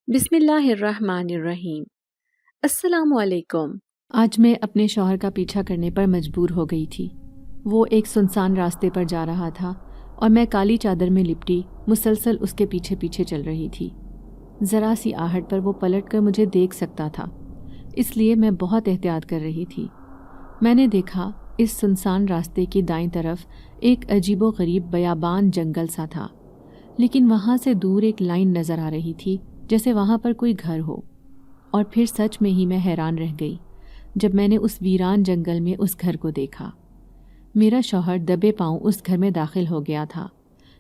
بسم اللہ الرحمن الرحیم۔ السلام علیکم۔ آج میں اپنے شوہر کا پیچھا کرنے پر مجبور ہو گئی تھی۔ وہ ایک سنسان راستے پر جا رہا تھا اور میں کالی چادر میں لپٹی مسلسل اس کے پیچھے پیچھے چل رہی تھی۔ ذرا سی آہٹ پر وہ پلٹ کر مجھے دیکھ سکتا تھا، اس لیے میں بہت احتیاط کر رہی تھی۔ میں نے دیکھا اس سنسان راستے کی دائیں طرف ایک عجیب و غریب بیابان جنگل سا تھا، لیکن وہاں سے دور ایک لائن نظر آ رہی تھی جیسے وہاں پر کوئی گھر ہو۔ اور پھر سچ میں ہی میں حیران رہ گئی جب میں نے اس ویران جنگل میں اس گھر کو دیکھا۔ میرا شوہر دبے پاؤں اس گھر میں داخل ہو گیا تھا،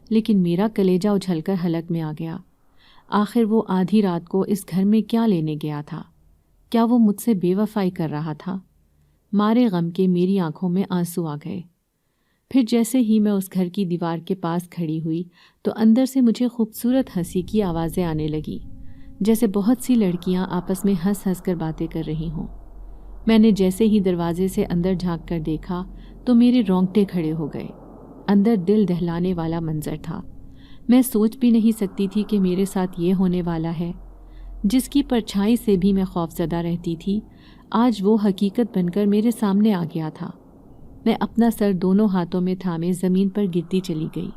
لیکن میرا کلیجہ اچھل کر حلق میں آ گیا۔ آخر وہ آدھی رات کو اس گھر میں کیا لینے گیا تھا؟ کیا وہ مجھ سے بے وفائی کر رہا تھا؟ مارے غم کے میری آنکھوں میں آنسو آ گئے۔ پھر جیسے ہی میں اس گھر کی دیوار کے پاس کھڑی ہوئی تو اندر سے مجھے خوبصورت ہنسی کی آوازیں آنے لگی، جیسے بہت سی لڑکیاں آپس میں ہنس ہنس کر باتیں کر رہی ہوں۔ میں نے جیسے ہی دروازے سے اندر جھانک کر دیکھا تو میرے رونگٹے کھڑے ہو گئے۔ اندر دل دہلانے والا منظر تھا۔ میں سوچ بھی نہیں سکتی تھی کہ میرے ساتھ یہ ہونے والا ہے۔ جس کی پرچھائی سے بھی میں خوفزدہ رہتی تھی، آج وہ حقیقت بن کر میرے سامنے آ گیا تھا۔ میں اپنا سر دونوں ہاتھوں میں تھامے زمین پر گرتی چلی گئی۔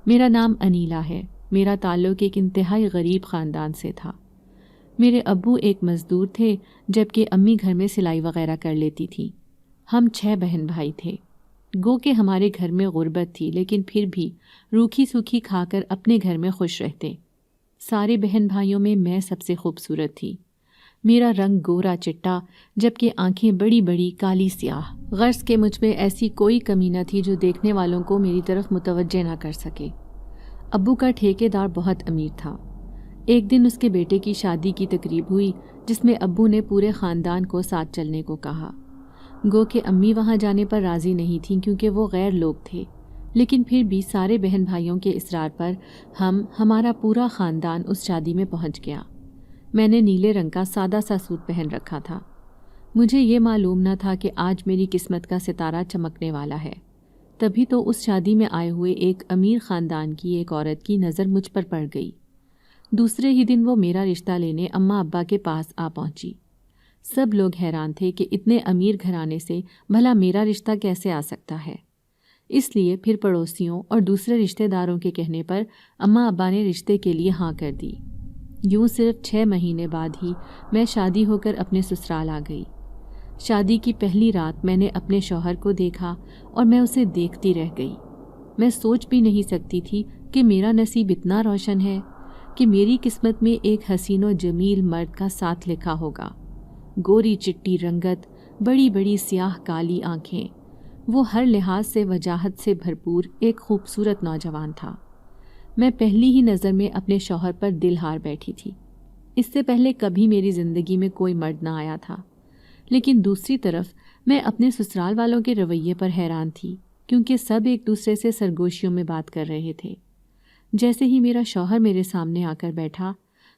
میرا نام انیلا ہے۔ میرا تعلق ایک انتہائی غریب خاندان سے تھا۔ میرے ابو ایک مزدور تھے، جبکہ امی گھر میں سلائی وغیرہ کر لیتی تھیں۔ ہم 6 بہن بھائی تھے۔ گو کہ ہمارے گھر میں غربت تھی، لیکن پھر بھی روکھی سوکھی کھا کر اپنے گھر میں خوش رہتے۔ سارے بہن بھائیوں میں سب سے خوبصورت تھی۔ میرا رنگ گورا چٹا، جبکہ آنکھیں بڑی بڑی کالی سیاہ۔ غرض کہ مجھ میں ایسی کوئی کمی نہ تھی جو دیکھنے والوں کو میری طرف متوجہ نہ کر سکے۔ ابو کا ٹھیکیدار بہت امیر تھا۔ ایک دن اس کے بیٹے کی شادی کی تقریب ہوئی، جس میں ابو نے پورے خاندان کو ساتھ چلنے کو کہا۔ گو کہ امی وہاں جانے پر راضی نہیں تھیں کیونکہ وہ غیر لوگ تھے، لیکن پھر بھی سارے بہن بھائیوں کے اصرار پر ہمارا پورا خاندان اس شادی میں پہنچ گیا۔ میں نے نیلے رنگ کا سادہ سا سوٹ پہن رکھا تھا۔ مجھے یہ معلوم نہ تھا کہ آج میری قسمت کا ستارہ چمکنے والا ہے۔ تبھی تو اس شادی میں آئے ہوئے ایک امیر خاندان کی ایک عورت کی نظر مجھ پر پڑ گئی۔ دوسرے ہی دن وہ میرا رشتہ لینے اماں ابا کے پاس آ پہنچی۔ سب لوگ حیران تھے کہ اتنے امیر گھرانے سے بھلا میرا رشتہ کیسے آ سکتا ہے۔ اس لیے پھر پڑوسیوں اور دوسرے رشتہ داروں کے کہنے پر اماں ابا نے رشتے کے لیے ہاں کر دی۔ یوں صرف 6 مہینے بعد ہی میں شادی ہو کر اپنے سسرال آ گئی۔ شادی کی پہلی رات میں نے اپنے شوہر کو دیکھا اور میں اسے دیکھتی رہ گئی۔ میں سوچ بھی نہیں سکتی تھی کہ میرا نصیب اتنا روشن ہے کہ میری قسمت میں ایک حسین و جمیل مرد کا ساتھ لکھا ہوگا۔ گوری چٹی رنگت، بڑی بڑی سیاہ کالی آنکھیں، وہ ہر لحاظ سے وجاہت سے بھرپور ایک خوبصورت نوجوان تھا۔ میں پہلی ہی نظر میں اپنے شوہر پر دل ہار بیٹھی تھی۔ اس سے پہلے کبھی میری زندگی میں کوئی مرد نہ آیا تھا، لیکن دوسری طرف میں اپنے سسرال والوں کے رویے پر حیران تھی، کیونکہ سب ایک دوسرے سے سرگوشیوں میں بات کر رہے تھے۔ جیسے ہی میرا شوہر میرے سامنے آ کر بیٹھا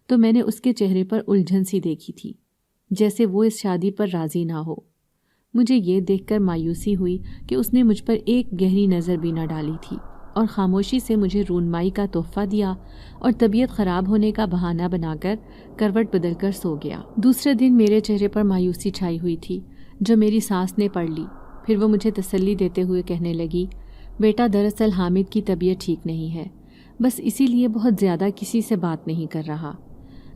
تو میں نے اس کے چہرے پر الجھن سی دیکھی تھی، جیسے وہ اس شادی پر راضی نہ ہو۔ مجھے یہ دیکھ کر مایوسی ہوئی کہ اس نے مجھ پر ایک گہری نظر بھی نہ ڈالی تھی اور خاموشی سے مجھے رونمائی کا تحفہ دیا اور طبیعت خراب ہونے کا بہانہ بنا کر کروٹ بدل کر سو گیا۔ دوسرے دن میرے چہرے پر مایوسی چھائی ہوئی تھی جو میری ساس نے پڑھ لی۔ پھر وہ مجھے تسلی دیتے ہوئے کہنے لگی، بیٹا دراصل حامد کی طبیعت ٹھیک نہیں ہے، بس اسی لیے بہت زیادہ کسی سے بات نہیں کر رہا۔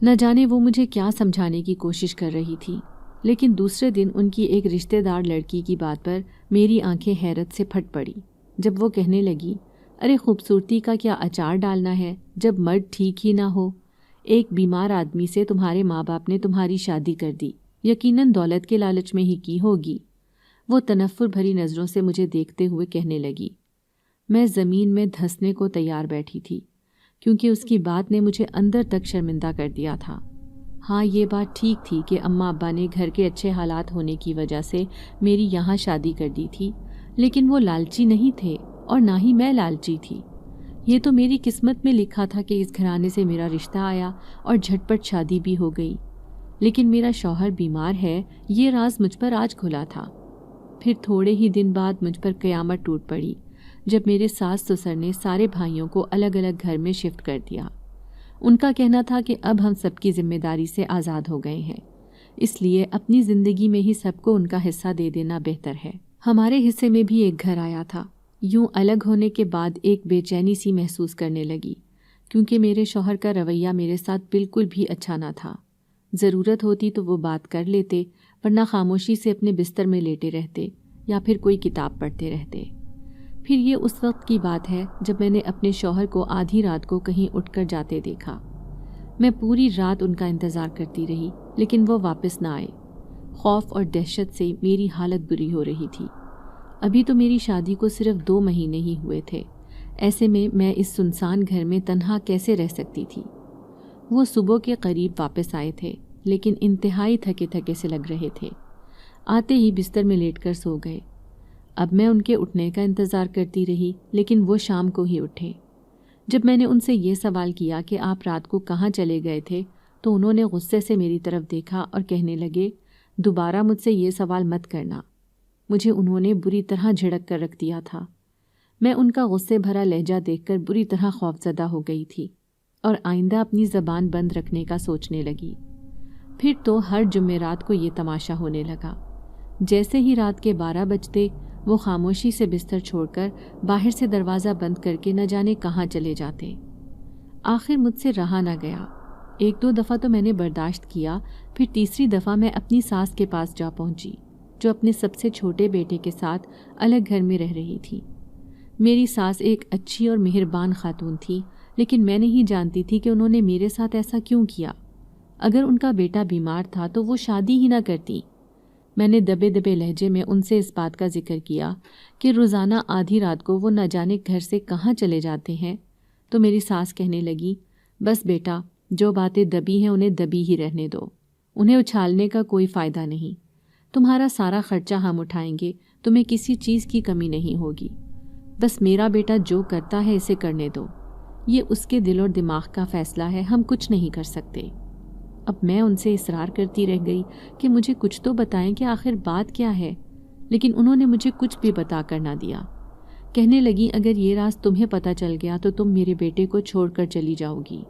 نہ جانے وہ مجھے کیا سمجھانے کی کوشش کر رہی تھی، لیکن دوسرے دن ان کی ایک رشتہ دار لڑکی کی بات پر میری آنکھیں حیرت سے پھٹ پڑی جب وہ کہنے لگی، ارے خوبصورتی کا کیا اچار ڈالنا ہے جب مرد ٹھیک ہی نہ ہو؟ ایک بیمار آدمی سے تمہارے ماں باپ نے تمہاری شادی کر دی، یقیناً دولت کے لالچ میں ہی کی ہوگی۔ وہ تنفر بھری نظروں سے مجھے دیکھتے ہوئے کہنے لگی۔ میں زمین میں دھنسنے کو تیار بیٹھی تھی، کیونکہ اس کی بات نے مجھے اندر تک شرمندہ کر دیا تھا۔ ہاں، یہ بات ٹھیک تھی کہ اماں ابا نے گھر کے اچھے حالات ہونے کی وجہ سے میری یہاں شادی کر دی تھی، لیکن وہ لالچی نہیں تھے اور نہ ہی میں لالچی تھی۔ یہ تو میری قسمت میں لکھا تھا کہ اس گھرانے سے میرا رشتہ آیا اور جھٹ پٹ شادی بھی ہو گئی، لیکن میرا شوہر بیمار ہے، یہ راز مجھ پر آج کھلا تھا۔ پھر تھوڑے ہی دن بعد مجھ پر قیامت ٹوٹ پڑی جب میرے ساس سسر نے سارے بھائیوں کو الگ الگ گھر میں شفٹ کر دیا۔ ان کا کہنا تھا کہ اب ہم سب کی ذمہ داری سے آزاد ہو گئے ہیں، اس لیے اپنی زندگی میں ہی سب کو ان کا حصہ دے دینا بہتر ہے۔ ہمارے حصے میں بھی ایک گھر آیا تھا۔ یوں الگ ہونے کے بعد ایک بے چینی سی محسوس کرنے لگی، کیونکہ میرے شوہر کا رویہ میرے ساتھ بالکل بھی اچھا نہ تھا۔ ضرورت ہوتی تو وہ بات کر لیتے، ورنہ خاموشی سے اپنے بستر میں لیٹے رہتے یا پھر کوئی کتاب پڑھتے رہتے۔ پھر یہ اس وقت کی بات ہے جب میں نے اپنے شوہر کو آدھی رات کو کہیں اٹھ کر جاتے دیکھا۔ میں پوری رات ان کا انتظار کرتی رہی، لیکن وہ واپس نہ آئے۔ خوف اور دہشت سے میری حالت بری ہو رہی تھی۔ ابھی تو میری شادی کو صرف 2 مہینے ہی ہوئے تھے، ایسے میں اس سنسان گھر میں تنہا کیسے رہ سکتی تھی؟ وہ صبح کے قریب واپس آئے تھے، لیکن انتہائی تھکے تھکے سے لگ رہے تھے۔ آتے ہی بستر میں لیٹ کر سو گئے۔ اب میں ان کے اٹھنے کا انتظار کرتی رہی، لیکن وہ شام کو ہی اٹھے۔ جب میں نے ان سے یہ سوال کیا کہ آپ رات کو کہاں چلے گئے تھے، تو انہوں نے غصے سے میری طرف دیکھا اور کہنے لگے، دوبارہ مجھ سے یہ سوال مت کرنا۔ مجھے انہوں نے بری طرح جھڑک کر رکھ دیا تھا۔ میں ان کا غصے بھرا لہجہ دیکھ کر بری طرح خوفزدہ ہو گئی تھی اور آئندہ اپنی زبان بند رکھنے کا سوچنے لگی۔ پھر تو ہر جمعرات کو یہ تماشا ہونے لگا۔ جیسے ہی رات کے 12 بجتے، وہ خاموشی سے بستر چھوڑ کر باہر سے دروازہ بند کر کے نہ جانے کہاں چلے جاتے۔ آخر مجھ سے رہا نہ گیا۔ 1-2 دفعہ تو میں نے برداشت کیا، پھر تیسری دفعہ میں اپنی ساس کے پاس جا پہنچی، جو اپنے سب سے چھوٹے بیٹے کے ساتھ الگ گھر میں رہ رہی تھی۔ میری ساس ایک اچھی اور مہربان خاتون تھی، لیکن میں نہیں جانتی تھی کہ انہوں نے میرے ساتھ ایسا کیوں کیا۔ اگر ان کا بیٹا بیمار تھا تو وہ شادی ہی نہ کرتی۔ میں نے دبے دبے لہجے میں ان سے اس بات کا ذکر کیا کہ روزانہ آدھی رات کو وہ نہ جانے گھر سے کہاں چلے جاتے ہیں، تو میری ساس کہنے لگی، بس بیٹا، جو باتیں دبی ہیں انہیں دبی ہی رہنے دو، انہیں اچھالنے کا کوئی فائدہ نہیں۔ تمہارا سارا خرچہ ہم اٹھائیں گے، تمہیں کسی چیز کی کمی نہیں ہوگی۔ بس میرا بیٹا جو کرتا ہے اسے کرنے دو، یہ اس کے دل اور دماغ کا فیصلہ ہے، ہم کچھ نہیں کر سکتے۔ اب میں ان سے اصرار کرتی رہ گئی کہ مجھے کچھ تو بتائیں کہ آخر بات کیا ہے، لیکن انہوں نے مجھے کچھ بھی بتا کر نہ دیا۔ کہنے لگی، اگر یہ راز تمہیں پتہ چل گیا تو تم میرے بیٹے کو چھوڑ کر چلی جاؤ گی۔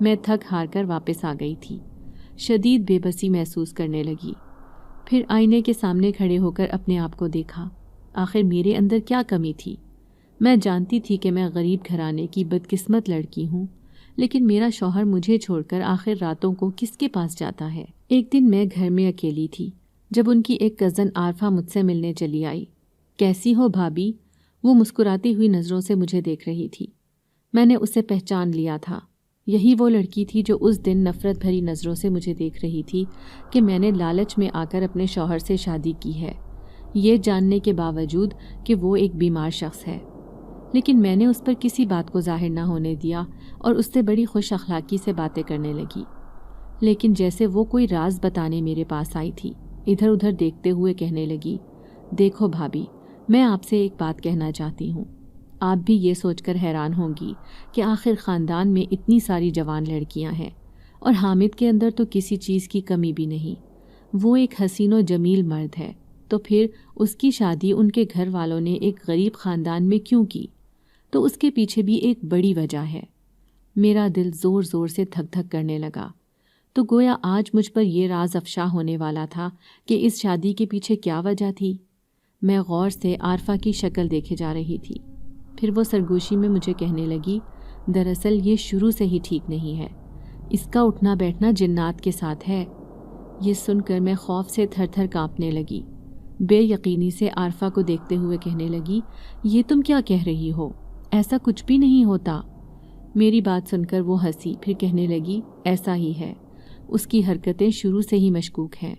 میں تھک ہار کر واپس آ گئی تھی، شدید بے بسی محسوس کرنے لگی۔ پھر آئینے کے سامنے کھڑے ہو کر اپنے آپ کو دیکھا۔ آخر میرے اندر کیا کمی تھی؟ میں جانتی تھی کہ میں غریب گھرانے کی بدقسمت لڑکی ہوں، لیکن میرا شوہر مجھے چھوڑ کر آخر راتوں کو کس کے پاس جاتا ہے؟ ایک دن میں گھر میں اکیلی تھی، جب ان کی ایک کزن عارفہ مجھ سے ملنے چلی آئی۔ کیسی ہو بھابھی؟ وہ مسکراتی ہوئی نظروں سے مجھے دیکھ رہی تھی۔ میں نے اسے پہچان لیا تھا۔ یہی وہ لڑکی تھی جو اس دن نفرت بھری نظروں سے مجھے دیکھ رہی تھی کہ میں نے لالچ میں آ کر اپنے شوہر سے شادی کی ہے، یہ جاننے کے باوجود کہ وہ ایک بیمار شخص ہے۔ لیکن میں نے اس پر کسی بات کو ظاہر نہ ہونے دیا اور اس سے بڑی خوش اخلاقی سے باتیں کرنے لگی، لیکن جیسے وہ کوئی راز بتانے میرے پاس آئی تھی، ادھر ادھر دیکھتے ہوئے کہنے لگی، دیکھو بھابھی، میں آپ سے ایک بات کہنا چاہتی ہوں۔ آپ بھی یہ سوچ کر حیران ہوں گی کہ آخر خاندان میں اتنی ساری جوان لڑکیاں ہیں اور حامد کے اندر تو کسی چیز کی کمی بھی نہیں، وہ ایک حسین و جمیل مرد ہے، تو پھر اس کی شادی ان کے گھر والوں نے ایک غریب خاندان میں کیوں کی؟ تو اس کے پیچھے بھی ایک بڑی وجہ ہے۔ میرا دل زور زور سے دھک دھک کرنے لگا، تو گویا آج مجھ پر یہ راز افشا ہونے والا تھا کہ اس شادی کے پیچھے کیا وجہ تھی۔ میں غور سے عارفہ کی شکل دیکھے جا رہی تھی۔ پھر وہ سرگوشی میں مجھے کہنے لگی، دراصل یہ شروع سے ہی ٹھیک نہیں ہے، اس کا اٹھنا بیٹھنا جنات کے ساتھ ہے۔ یہ سن کر میں خوف سے تھر تھر کانپنے لگی۔ بے یقینی سے عارفہ کو دیکھتے ہوئے کہنے لگی، یہ تم کیا کہہ رہی ہو؟ ایسا کچھ بھی نہیں ہوتا۔ میری بات سن کر وہ ہنسی، پھر کہنے لگی، ایسا ہی ہے، اس کی حرکتیں شروع سے ہی مشکوک ہیں۔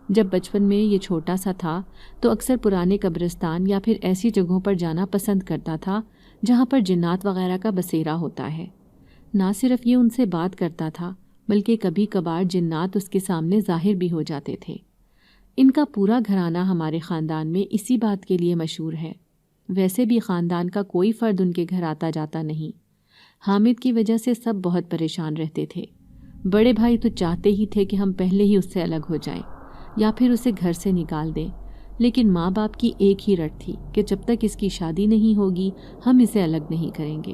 جب بچپن میں یہ چھوٹا سا تھا تو اکثر پرانے قبرستان یا پھر ایسی جگہوں پر جانا پسند کرتا تھا جہاں پر جنات وغیرہ کا بسیرا ہوتا ہے۔ نہ صرف یہ ان سے بات کرتا تھا، بلکہ کبھی کبھار جنات اس کے سامنے ظاہر بھی ہو جاتے تھے۔ ان کا پورا گھرانہ ہمارے خاندان میں اسی بات کے لیے مشہور ہے۔ ویسے بھی خاندان کا کوئی فرد ان کے گھر آتا جاتا نہیں۔ حامد کی وجہ سے سب بہت پریشان رہتے تھے۔ بڑے بھائی تو چاہتے ہی تھے کہ ہم پہلے ہی اس سے الگ ہو جائیں یا پھر اسے گھر سے نکال دیں، لیکن ماں باپ کی ایک ہی رٹ تھی کہ جب تک اس کی شادی نہیں ہوگی ہم اسے الگ نہیں کریں گے۔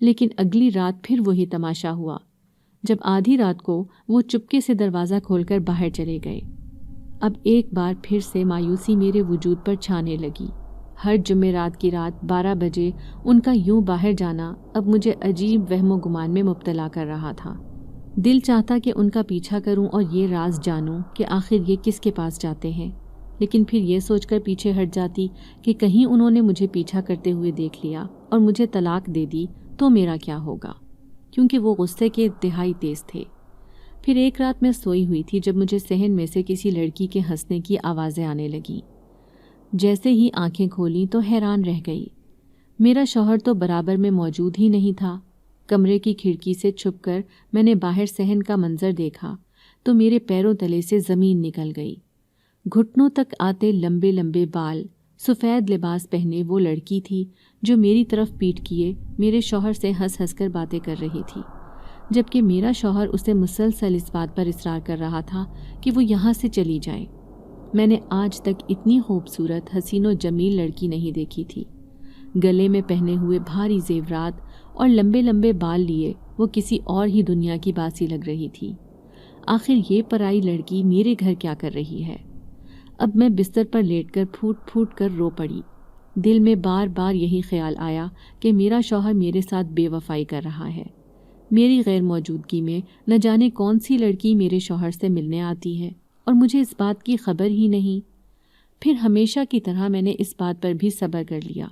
لیکن اگلی رات پھر وہی تماشا ہوا، جب آدھی رات کو وہ چپکے سے دروازہ کھول کر باہر چلے گئے۔ اب ایک بار پھر سے مایوسی میرے وجود پر چھانے لگی۔ ہر جمعرات کی رات 12 بجے ان کا یوں باہر جانا اب مجھے عجیب وہم و گمان میں مبتلا کر رہا تھا۔ دل چاہتا کہ ان کا پیچھا کروں اور یہ راز جانوں کہ آخر یہ کس کے پاس جاتے ہیں، لیکن پھر یہ سوچ کر پیچھے ہٹ جاتی کہ کہیں انہوں نے مجھے پیچھا کرتے ہوئے دیکھ لیا اور مجھے طلاق دے دی تو میرا کیا ہوگا، کیونکہ وہ غصے کے انتہائی تیز تھے۔ پھر ایک رات میں سوئی ہوئی تھی جب مجھے صحن میں سے کسی لڑکی کے ہنسنے کی آوازیں آنے لگیں۔ جیسے ہی آنکھیں کھولیں تو حیران رہ گئی۔ میرا شوہر تو برابر میں موجود ہی نہیں تھا۔ کمرے کی کھڑکی سے چھپ کر میں نے باہر صحن کا منظر دیکھا تو میرے پیروں تلے سے زمین نکل گئی۔ گھٹنوں تک آتے لمبے لمبے بال، سفید لباس پہنے وہ لڑکی تھی جو میری طرف پیٹھ کیے میرے شوہر سے ہنس ہنس کر باتیں کر رہی تھی، جبکہ میرا شوہر اسے مسلسل اس بات پر اصرار کر رہا تھا کہ وہ یہاں سے چلی جائے۔ میں نے آج تک اتنی خوبصورت، حسین و جمیل لڑکی نہیں دیکھی تھی۔ گلے میں پہنے ہوئے بھاری زیورات اور لمبے لمبے بال لیے وہ کسی اور ہی دنیا کی باسی لگ رہی تھی۔ آخر یہ پرائی لڑکی میرے گھر کیا کر رہی ہے؟ اب میں بستر پر لیٹ کر پھوٹ پھوٹ کر رو پڑی۔ دل میں بار بار یہی خیال آیا کہ میرا شوہر میرے ساتھ بے وفائی کر رہا ہے۔ میری غیر موجودگی میں نہ جانے کون سی لڑکی میرے شوہر سے ملنے آتی ہے اور مجھے اس بات کی خبر ہی نہیں۔ پھر ہمیشہ کی طرح میں نے اس بات پر بھی صبر کر لیا۔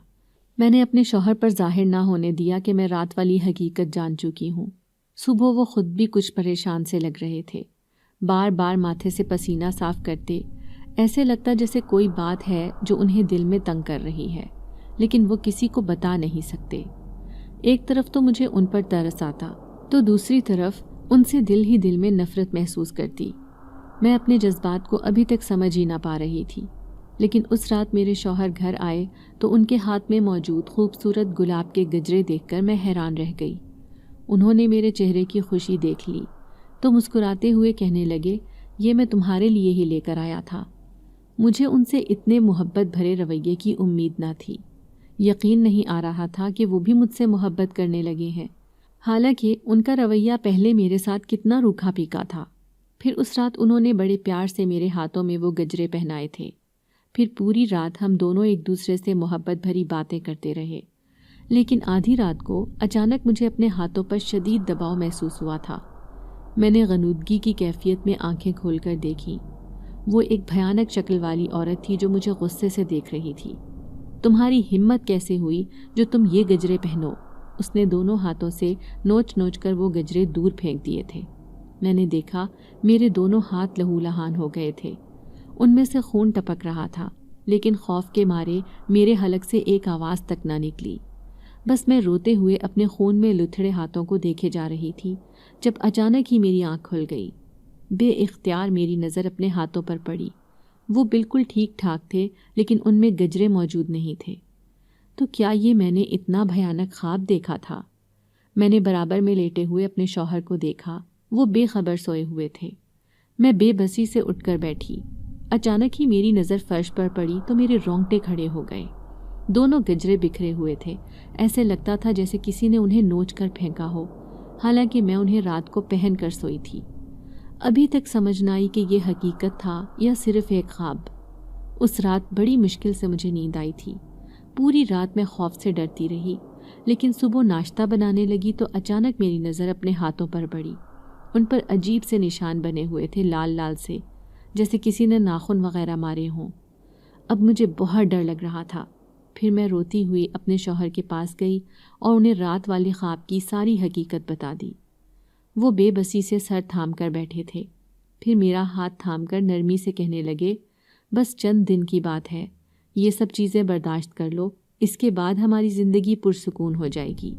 میں نے اپنے شوہر پر ظاہر نہ ہونے دیا کہ میں رات والی حقیقت جان چکی ہوں۔ صبح وہ خود بھی کچھ پریشان سے لگ رہے تھے، بار بار ماتھے سے پسینہ صاف کرتے، ایسے لگتا جیسے کوئی بات ہے جو انہیں دل میں تنگ کر رہی ہے، لیکن وہ کسی کو بتا نہیں سکتے۔ ایک طرف تو مجھے ان پر ترس آتا تو دوسری طرف ان سے دل ہی دل میں نفرت محسوس کرتی۔ میں اپنے جذبات کو ابھی تک سمجھ ہی نہ پا رہی تھی، لیکن اس رات میرے شوہر گھر آئے تو ان کے ہاتھ میں موجود خوبصورت گلاب کے گجرے دیکھ کر میں حیران رہ گئی۔ انہوں نے میرے چہرے کی خوشی دیکھ لی تو مسکراتے ہوئے کہنے لگے، یہ میں تمہارے لیے ہی لے کر آیا تھا۔ مجھے ان سے اتنے محبت بھرے رویے کی امید نہ تھی۔ یقین نہیں آ رہا تھا کہ وہ بھی مجھ سے محبت کرنے لگے ہیں، حالانکہ ان کا رویہ پہلے میرے ساتھ کتنا روکھا پھیکا تھا۔ پھر اس رات انہوں نے بڑے پیار سے میرے ہاتھوں میں وہ گجرے پہنائے تھے۔ پھر پوری رات ہم دونوں ایک دوسرے سے محبت بھری باتیں کرتے رہے، لیکن آدھی رات کو اچانک مجھے اپنے ہاتھوں پر شدید دباؤ محسوس ہوا تھا۔ میں نے غنودگی کی کیفیت میں آنکھیں کھول کر دیکھیں۔ وہ ایک بھیانک شکل والی عورت تھی جو مجھے غصے سے دیکھ رہی تھی۔ تمہاری ہمت کیسے ہوئی جو تم یہ گجرے پہنو؟ اس نے دونوں ہاتھوں سے نوچ نوچ کر وہ گجرے دور پھینک دیے تھے۔ میں نے دیکھا میرے دونوں ہاتھ لہو لہان ہو گئے تھے، ان میں سے خون ٹپک رہا تھا، لیکن خوف کے مارے میرے حلق سے ایک آواز تک نہ نکلی۔ بس میں روتے ہوئے اپنے خون میں لتھڑے ہاتھوں کو دیکھے جا رہی تھی جب اچانک ہی میری آنکھ کھل گئی۔ بے اختیار میری نظر اپنے ہاتھوں پر پڑی۔ وہ بالکل ٹھیک ٹھاک تھے، لیکن ان میں گجرے موجود نہیں تھے۔ تو کیا یہ میں نے اتنا بھیانک خواب دیکھا تھا؟ میں نے برابر میں لیٹے ہوئے اپنے شوہر کو دیکھا، وہ بے خبر سوئے ہوئے تھے۔ میں بے بسی سے اٹھ کر بیٹھی۔ اچانک ہی میری نظر فرش پر پڑی تو میرے رونگٹے کھڑے ہو گئے۔ دونوں گجرے بکھرے ہوئے تھے، ایسے لگتا تھا جیسے کسی نے انہیں نوچ کر پھینکا ہو، حالانکہ میں انہیں رات کو پہن کر سوئی تھی۔ ابھی تک سمجھ نہ آئی کہ یہ حقیقت تھا یا صرف ایک خواب۔ اس رات بڑی مشکل سے مجھے نیند آئی تھی۔ پوری رات میں خوف سے ڈرتی رہی، لیکن صبح ناشتہ بنانے لگی تو اچانک میری نظر اپنے ہاتھوں پر پڑی۔ ان پر عجیب سے نشان بنے ہوئے تھے، لال لال سے، جیسے کسی نے ناخن وغیرہ مارے ہوں۔ اب مجھے بہت ڈر لگ رہا تھا۔ پھر میں روتی ہوئی اپنے شوہر کے پاس گئی اور انہیں رات والے خواب کی ساری حقیقت بتا دی۔ وہ بے بسی سے سر تھام کر بیٹھے تھے، پھر میرا ہاتھ تھام کر نرمی سے کہنے لگے، بس چند دن کی بات ہے، یہ سب چیزیں برداشت کر لو، اس کے بعد ہماری زندگی پرسکون ہو جائے گی۔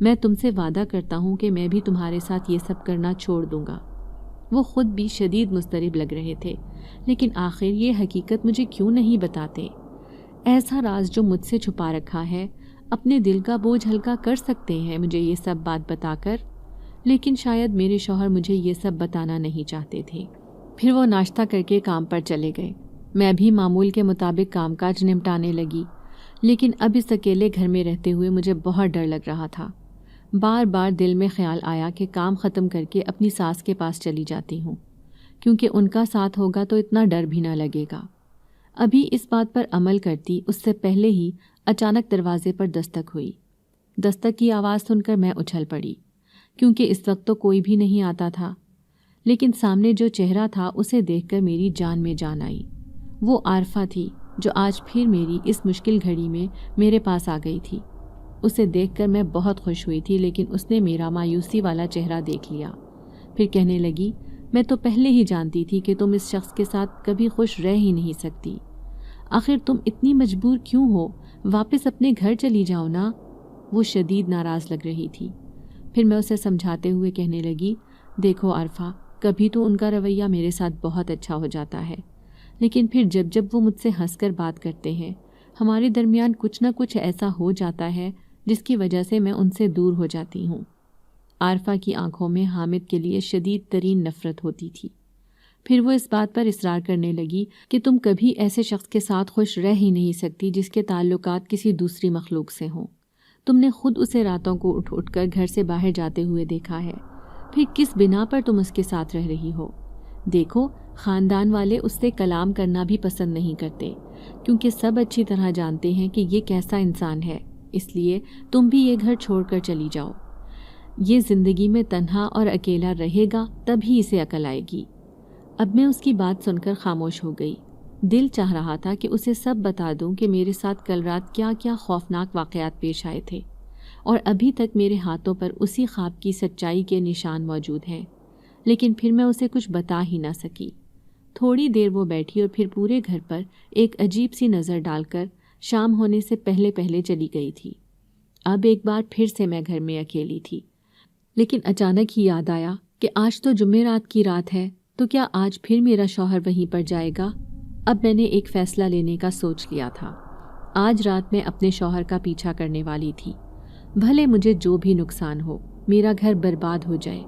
میں تم سے وعدہ کرتا ہوں کہ میں بھی تمہارے ساتھ یہ سب کرنا چھوڑ دوں گا۔ وہ خود بھی شدید مضطرب لگ رہے تھے، لیکن آخر یہ حقیقت مجھے کیوں نہیں بتاتے؟ ایسا راز جو مجھ سے چھپا رکھا ہے، اپنے دل کا بوجھ ہلکا کر سکتے ہیں مجھے یہ سب بات بتا کر، لیکن شاید میرے شوہر مجھے یہ سب بتانا نہیں چاہتے تھے۔ پھر وہ ناشتہ کر کے کام پر چلے گئے۔ میں بھی معمول کے مطابق کام کاج نمٹانے لگی، لیکن اب اس اکیلے گھر میں رہتے ہوئے مجھے بہت ڈر لگ رہا تھا۔ بار بار دل میں خیال آیا کہ کام ختم کر کے اپنی ساس کے پاس چلی جاتی ہوں، کیونکہ ان کا ساتھ ہوگا تو اتنا ڈر بھی نہ لگے گا۔ ابھی اس بات پر عمل کرتی اس سے پہلے ہی اچانک دروازے پر دستک ہوئی۔ دستک کی آواز سن کر میں اچھل پڑی، کیونکہ اس وقت تو کوئی بھی نہیں آتا تھا، لیکن سامنے جو چہرہ تھا اسے دیکھ کر میری جان میں جان آئی۔ وہ عارفہ تھی جو آج پھر میری اس مشکل گھڑی میں میرے پاس آ گئی تھی۔ اسے دیکھ کر میں بہت خوش ہوئی تھی، لیکن اس نے میرا مایوسی والا چہرہ دیکھ لیا۔ پھر کہنے لگی، میں تو پہلے ہی جانتی تھی کہ تم اس شخص کے ساتھ کبھی خوش رہ ہی نہیں سکتی۔ آخر تم اتنی مجبور کیوں ہو؟ واپس اپنے گھر چلی جاؤ نا۔ وہ شدید ناراض لگ رہی تھی۔ پھر میں اسے سمجھاتے ہوئے کہنے لگی، دیکھو عارفہ، کبھی تو ان کا رویہ میرے ساتھ بہت اچھا ہو جاتا ہے، لیکن پھر جب وہ مجھ سے ہنس کر بات کرتے ہیں، ہمارے درمیان کچھ نہ کچھ ایسا ہو جاتا ہے جس کی وجہ سے میں ان سے دور ہو جاتی ہوں۔ عارفہ کی آنکھوں میں حامد کے لیے شدید ترین نفرت ہوتی تھی۔ پھر وہ اس بات پر اصرار کرنے لگی کہ تم کبھی ایسے شخص کے ساتھ خوش رہ ہی نہیں سکتی جس کے تعلقات کسی دوسری مخلوق سے ہوں۔ تم نے خود اسے راتوں کو اٹھ کر گھر سے باہر جاتے ہوئے دیکھا ہے، پھر کس بنا پر تم اس کے ساتھ رہ رہی ہو؟ دیکھو، خاندان والے اس سے کلام کرنا بھی پسند نہیں کرتے، کیونکہ سب اچھی طرح جانتے ہیں کہ یہ کیسا انسان ہے، اس لیے تم بھی یہ گھر چھوڑ کر چلی جاؤ۔ یہ زندگی میں تنہا اور اکیلا رہے گا تب ہی اسے عقل آئے گی۔ اب میں اس کی بات سن کر خاموش ہو گئی۔ دل چاہ رہا تھا کہ اسے سب بتا دوں کہ میرے ساتھ کل رات کیا کیا خوفناک واقعات پیش آئے تھے، اور ابھی تک میرے ہاتھوں پر اسی خواب کی سچائی کے نشان موجود ہیں، لیکن پھر میں اسے کچھ بتا ہی نہ سکی۔ تھوڑی دیر وہ بیٹھی اور پھر پورے گھر پر ایک عجیب سی نظر ڈال کر شام ہونے سے پہلے چلی گئی تھی۔ اب ایک بار پھر سے میں گھر میں اکیلی تھی، لیکن اچانک ہی یاد آیا کہ آج تو جمعرات کی رات ہے، تو کیا آج پھر میرا شوہر وہیں پر جائے گا؟ اب میں نے ایک فیصلہ لینے کا سوچ لیا تھا۔ آج رات میں اپنے شوہر کا پیچھا کرنے والی تھی، بھلے مجھے جو بھی نقصان ہو، میرا گھر برباد ہو جائے،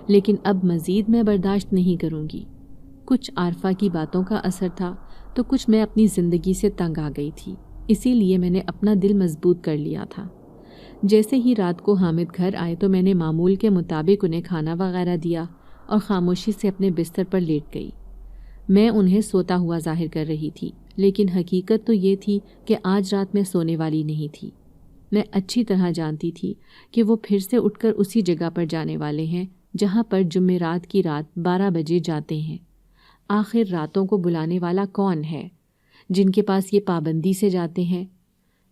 لیکن اب مزید میں برداشت نہیں کروں گی۔ کچھ عارفہ کی باتوں کا اثر تھا، تو کچھ میں اپنی زندگی سے تنگ آ گئی تھی، اسی لیے میں نے اپنا دل مضبوط کر لیا تھا۔ جیسے ہی رات کو حامد گھر آئے تو میں نے معمول کے مطابق انہیں کھانا وغیرہ دیا اور خاموشی سے اپنے بستر پر لیٹ گئی۔ میں انہیں سوتا ہوا ظاہر کر رہی تھی، لیکن حقیقت تو یہ تھی کہ آج رات میں سونے والی نہیں تھی۔ میں اچھی طرح جانتی تھی کہ وہ پھر سے اٹھ کر اسی جگہ پر جانے والے ہیں جہاں پر جمعرات کی رات 12 بجے جاتے ہیں۔ آخر راتوں کو بلانے والا کون ہے جن کے پاس یہ پابندی سے جاتے ہیں؟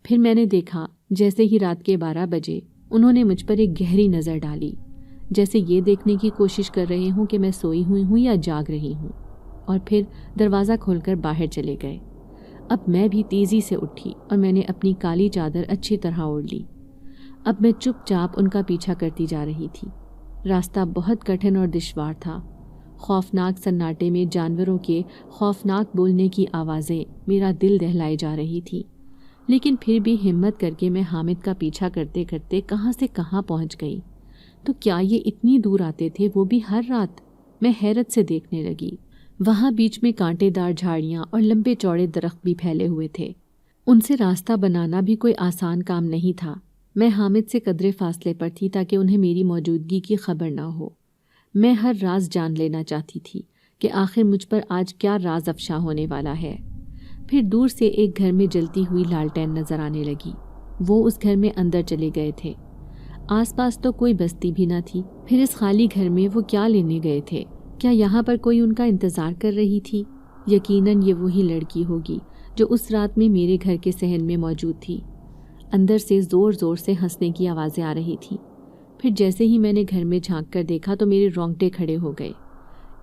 پھر میں نے دیکھا جیسے ہی رات کے 12 بجے انہوں نے مجھ پر ایک گہری نظر ڈالی، جیسے یہ دیکھنے کی کوشش کر رہے ہوں کہ میں سوئی ہوئی ہوں یا جاگ رہی ہوں، اور پھر دروازہ کھول کر باہر چلے گئے۔ اب میں بھی تیزی سے اٹھی اور میں نے اپنی کالی چادر اچھی طرح اوڑھ لی۔ اب میں چپ چاپ ان کا پیچھا کرتی جا رہی تھی۔ راستہ بہت کٹھن اور دشوار تھا۔ خوفناک سناٹے میں جانوروں کے خوفناک بولنے کی آوازیں میرا دل دہلائے جا رہی تھی، لیکن پھر بھی ہمت کر کے میں حامد کا پیچھا کرتے کرتے کہاں سے کہاں پہنچ گئی۔ تو کیا یہ اتنی دور آتے تھے، وہ بھی ہر رات؟ میں حیرت سے دیکھنے لگی۔ وہاں بیچ میں کانٹے دار جھاڑیاں اور لمبے چوڑے درخت بھی پھیلے ہوئے تھے۔ ان سے راستہ بنانا بھی کوئی آسان کام نہیں تھا۔ میں حامد سے قدرے فاصلے پر تھی تاکہ انہیں میری موجودگی کی خبر نہ ہو۔ میں ہر راز جان لینا چاہتی تھی کہ آخر مجھ پر آج کیا راز افشا ہونے والا ہے۔ پھر دور سے ایک گھر میں جلتی ہوئی لالٹین نظر آنے لگی۔ وہ اس گھر میں اندر چلے گئے تھے۔ آس پاس تو کوئی بستی بھی نہ تھی۔ پھر اس خالی گھر میں وہ کیا لینے گئے تھے؟ کیا یہاں پر کوئی ان کا انتظار کر رہی تھی؟ یقیناً یہ وہی لڑکی ہوگی جو اس رات میں میرے گھر کے صحن میں موجود تھی۔ اندر سے زور زور سے ہنسنے کی آوازیں آ رہی تھیں۔ پھر جیسے ہی میں نے گھر میں جھانک کر دیکھا تو میرے رونگٹے کھڑے ہو گئے۔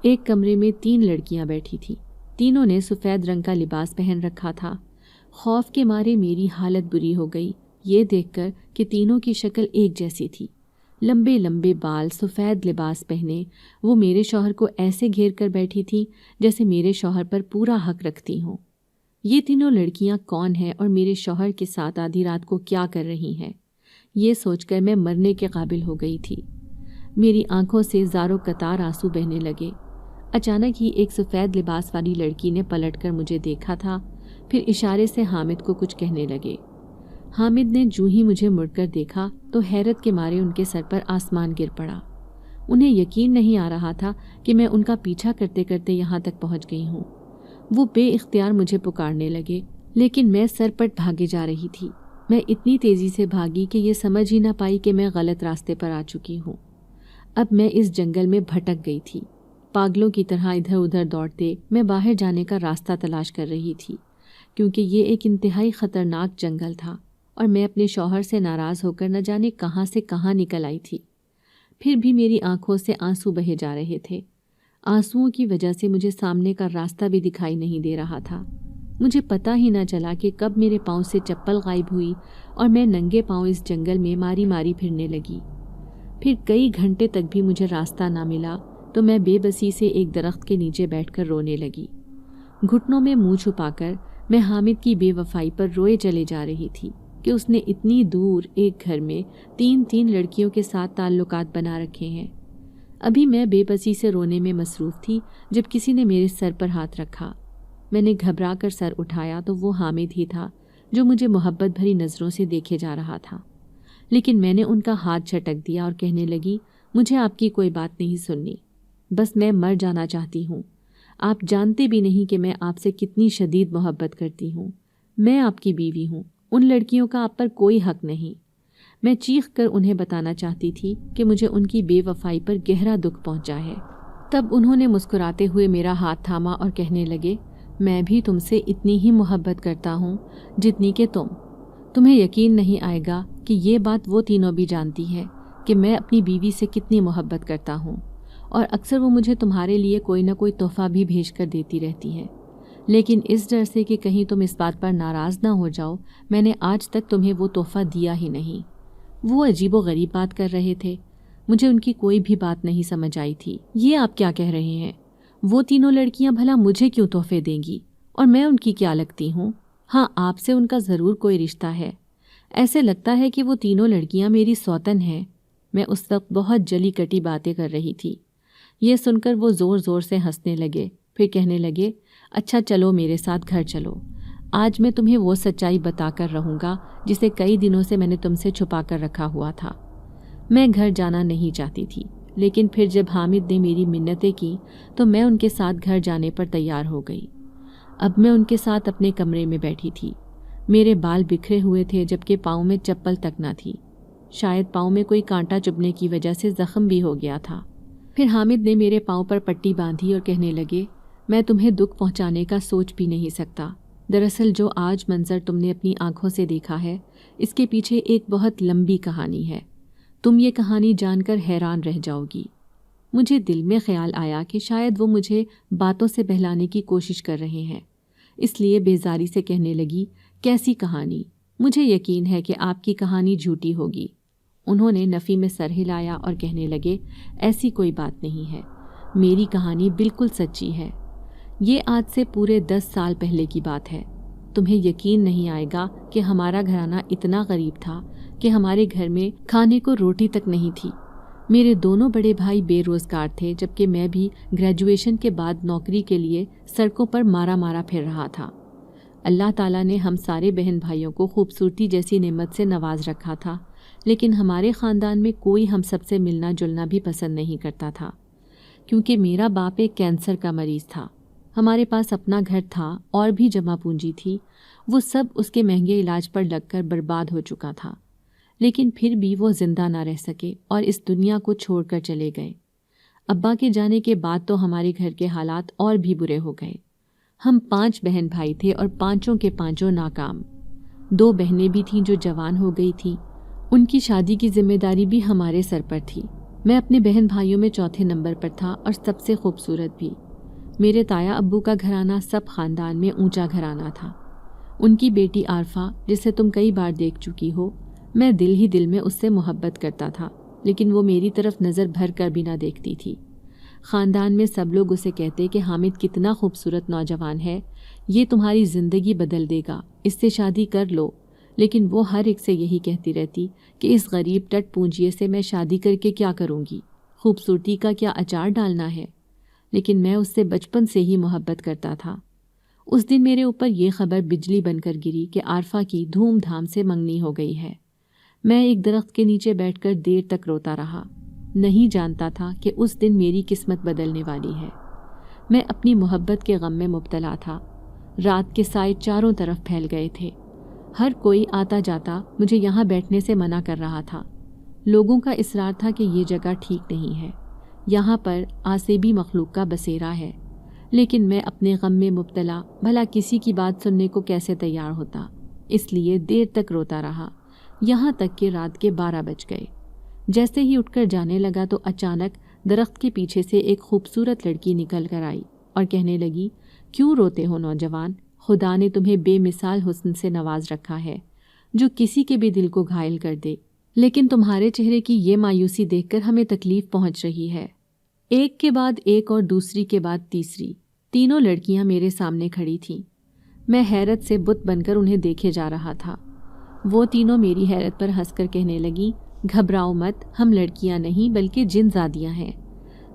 ایک کمرے میں 3 لڑکیاں بیٹھی تھیں۔ تینوں نے سفید رنگ کا لباس پہن رکھا تھا۔ خوف کے مارے میری حالت بری ہو گئی یہ دیکھ کر کہ تینوں کی شکل ایک جیسی تھی۔ لمبے لمبے بال، سفید لباس پہنے وہ میرے شوہر کو ایسے گھیر کر بیٹھی تھیں جیسے میرے شوہر پر پورا حق رکھتی ہوں۔ یہ تینوں لڑکیاں کون ہیں اور میرے شوہر کے ساتھ آدھی رات کو کیا کر رہی ہیں؟ یہ سوچ کر میں مرنے کے قابل ہو گئی تھی۔ میری آنکھوں سے زاروں قطار آنسو بہنے لگے۔ اچانک ہی ایک سفید لباس والی لڑکی نے پلٹ کر مجھے دیکھا تھا، پھر اشارے سے حامد کو کچھ کہنے لگے۔ حامد نے جو ہی مجھے مڑ کر دیکھا تو حیرت کے مارے ان کے سر پر آسمان گر پڑا۔ انہیں یقین نہیں آ رہا تھا کہ میں ان کا پیچھا کرتے کرتے یہاں تک پہنچ گئی ہوں۔ وہ بے اختیار مجھے پکارنے لگے، لیکن میں سر پٹ بھاگے جا رہی تھی۔ میں اتنی تیزی سے بھاگی کہ یہ سمجھ ہی نہ پائی کہ میں غلط راستے پر آ چکی ہوں۔ اب میں اس جنگل میں بھٹک گئی تھی۔ پاگلوں کی طرح ادھر ادھر دوڑتے میں باہر جانے کا راستہ تلاش کر رہی تھی، کیونکہ یہ ایک انتہائی خطرناک جنگل تھا اور میں اپنے شوہر سے ناراض ہو کر نہ جانے کہاں سے کہاں نکل آئی تھی۔ پھر بھی میری آنکھوں سے آنسو بہے جا رہے تھے۔ آنسوؤں کی وجہ سے مجھے سامنے کا راستہ بھی دکھائی نہیں دے رہا تھا۔ مجھے پتہ ہی نہ چلا کہ کب میرے پاؤں سے چپل غائب ہوئی اور میں ننگے پاؤں اس جنگل میں ماری ماری پھرنے لگی۔ پھر کئی گھنٹے تک بھی مجھے راستہ نہ ملا تو میں بے بسی سے ایک درخت کے نیچے بیٹھ کر رونے لگی۔ گھٹنوں میں منہ چھپا کر میں حامد کی بے وفائی پر روئے چلے جا رہی تھی کہ اس نے اتنی دور ایک گھر میں 3 لڑکیوں کے ساتھ تعلقات بنا رکھے ہیں۔ ابھی میں بے بسی سے رونے میں مصروف تھی جب کسی نے میرے سر پر ہاتھ رکھا۔ میں نے گھبرا کر سر اٹھایا تو وہ حامد ہی تھا جو مجھے محبت بھری نظروں سے دیکھے جا رہا تھا، لیکن میں نے ان کا ہاتھ جھٹک دیا اور کہنے لگی، مجھے آپ کی کوئی بات نہیں سننی، بس میں مر جانا چاہتی ہوں۔ آپ جانتے بھی نہیں کہ میں آپ سے کتنی شدید محبت کرتی ہوں۔ میں آپ کی بیوی ہوں، ان لڑکیوں کا آپ پر کوئی حق نہیں۔ میں چیخ کر انہیں بتانا چاہتی تھی کہ مجھے ان کی بے وفائی پر گہرا دکھ پہنچا ہے۔ تب انہوں نے مسکراتے ہوئے میرا ہاتھ تھاما اور کہنے لگے، میں بھی تم سے اتنی ہی محبت کرتا ہوں جتنی کہ تمہیں یقین نہیں آئے گا کہ یہ بات وہ تینوں بھی جانتی ہے کہ میں اپنی بیوی سے کتنی محبت کرتا ہوں، اور اکثر وہ مجھے تمہارے لیے کوئی نہ کوئی تحفہ بھی بھیج کر دیتی رہتی ہے، لیکن اس ڈر سے کہ کہیں تم اس بات پر ناراض نہ ہو جاؤ میں نے آج تک تمہیں وہ تحفہ دیا ہی نہیں۔ وہ عجیب و غریب بات کر رہے تھے، مجھے ان کی کوئی بھی بات نہیں سمجھ آئی تھی۔ یہ آپ کیا کہہ رہے ہیں؟ وہ تینوں لڑکیاں بھلا مجھے کیوں تحفے دیں گی اور میں ان کی کیا لگتی ہوں؟ ہاں، آپ سے ان کا ضرور کوئی رشتہ ہے، ایسے لگتا ہے کہ وہ تینوں لڑکیاں میری سوتن ہیں۔ میں اس وقت بہت جلی کٹی باتیں کر رہی تھی۔ یہ سن کر وہ زور زور سے ہنسنے لگے، پھر کہنے لگے، اچھا چلو میرے ساتھ گھر چلو، آج میں تمہیں وہ سچائی بتا کر رہوں گا جسے کئی دنوں سے میں نے تم سے چھپا کر رکھا ہوا تھا۔ میں گھر جانا نہیں چاہتی تھی، لیکن پھر جب حامد نے میری منتیں کی تو میں ان کے ساتھ گھر جانے پر تیار ہو گئی۔ اب میں ان کے ساتھ اپنے کمرے میں بیٹھی تھی۔ میرے بال بکھرے ہوئے تھے جبکہ پاؤں میں چپل تک نہ تھی، شاید پاؤں میں کوئی کانٹا چبھنے کی وجہ سے زخم بھی ہو گیا تھا۔ پھر حامد نے میرے پاؤں پر پٹی باندھی اور کہنے لگے، میں تمہیں دکھ پہنچانے کا سوچ بھی نہیں سکتا۔ دراصل جو آج منظر تم نے اپنی آنکھوں سے دیکھا ہے، اس کے پیچھے ایک بہت لمبی کہانی ہے۔ تم یہ کہانی جان کر حیران رہ جاؤ گی۔ مجھے دل میں خیال آیا کہ شاید وہ مجھے باتوں سے بہلانے کی کوشش کر رہے ہیں، اس لیے بیزاری سے کہنے لگی، کیسی کہانی؟ مجھے یقین ہے کہ آپ کی کہانی جھوٹی ہوگی۔ انہوں نے نفی میں سر ہلایا اور کہنے لگے، ایسی کوئی بات نہیں ہے، میری کہانی بالکل سچی ہے۔ یہ آج سے پورے 10 سال پہلے کی بات ہے۔ تمہیں یقین نہیں آئے گا کہ ہمارا گھرانہ اتنا غریب تھا کہ ہمارے گھر میں کھانے کو روٹی تک نہیں تھی۔ میرے دونوں بڑے بھائی بے روزگار تھے، جبکہ میں بھی گریجویشن کے بعد نوکری کے لیے سڑکوں پر مارا مارا پھر رہا تھا۔ اللہ تعالیٰ نے ہم سارے بہن بھائیوں کو خوبصورتی جیسی نعمت سے نواز رکھا تھا، لیکن ہمارے خاندان میں کوئی ہم سب سے ملنا جلنا بھی پسند نہیں کرتا تھا، کیونکہ میرا باپ ایک کینسر کا مریض تھا۔ ہمارے پاس اپنا گھر تھا اور بھی جمع پونجی تھی، وہ سب اس کے مہنگے علاج پر لگ کر برباد ہو چکا تھا، لیکن پھر بھی وہ زندہ نہ رہ سکے اور اس دنیا کو چھوڑ کر چلے گئے۔ ابا کے جانے کے بعد تو ہمارے گھر کے حالات اور بھی برے ہو گئے۔ ہم 5 بہن بھائی تھے اور پانچوں کے پانچوں ناکام۔ 2 بہنیں بھی تھیں جو جوان ہو گئی تھیں، ان کی شادی کی ذمہ داری بھی ہمارے سر پر تھی۔ میں اپنے بہن بھائیوں میں چوتھے نمبر پر تھا اور سب سے خوبصورت بھی۔ میرے تایا ابو کا گھرانہ سب خاندان میں اونچا گھرانہ تھا۔ ان کی بیٹی عارفہ، جسے تم کئی بار دیکھ چکی ہو، میں دل ہی دل میں اس سے محبت کرتا تھا، لیکن وہ میری طرف نظر بھر کر بھی نہ دیکھتی تھی۔ خاندان میں سب لوگ اسے کہتے کہ حامد کتنا خوبصورت نوجوان ہے، یہ تمہاری زندگی بدل دے گا، اس سے شادی کر لو، لیکن وہ ہر ایک سے یہی کہتی رہتی کہ اس غریب ٹٹ پونجیے سے میں شادی کر کے کیا کروں گی، خوبصورتی کا کیا اچار ڈالنا ہے۔ لیکن میں اس سے بچپن سے ہی محبت کرتا تھا۔ اس دن میرے اوپر یہ خبر بجلی بن کر گری کہ عارفہ کی دھوم دھام سے منگنی ہو گئی ہے۔ میں ایک درخت کے نیچے بیٹھ کر دیر تک روتا رہا، نہیں جانتا تھا کہ اس دن میری قسمت بدلنے والی ہے۔ میں اپنی محبت کے غم میں مبتلا تھا۔ رات کے سائے چاروں طرف پھیل گئے تھے، ہر کوئی آتا جاتا مجھے یہاں بیٹھنے سے منع کر رہا تھا۔ لوگوں کا اصرار تھا کہ یہ جگہ ٹھیک نہیں ہے، یہاں پر آسیبی مخلوق کا بسیرا ہے، لیکن میں اپنے غم میں مبتلا بھلا کسی کی بات سننے کو کیسے تیار ہوتا، اس لیے دیر تک روتا رہا، یہاں تک کہ رات کے 12 بج گئے۔ جیسے ہی اٹھ کر جانے لگا تو اچانک درخت کے پیچھے سے ایک خوبصورت لڑکی نکل کر آئی اور کہنے لگی، کیوں روتے ہو نوجوان؟ خدا نے تمہیں بے مثال حسن سے نواز رکھا ہے جو کسی کے بھی دل کو گھائل کر دے، لیکن تمہارے چہرے کی یہ مایوسی دیکھ کر ہمیں تکلیف پہنچ رہی ہے۔ ایک کے بعد ایک اور دوسری کے بعد تیسری، تینوں لڑکیاں میرے سامنے کھڑی تھیں۔ میں حیرت سے بت بن کر انہیں دیکھے جا رہا تھا۔ وہ تینوں میری حیرت پر ہنس کر کہنے لگیں، گھبراؤ مت، ہم لڑکیاں نہیں بلکہ جن زادیاں ہیں۔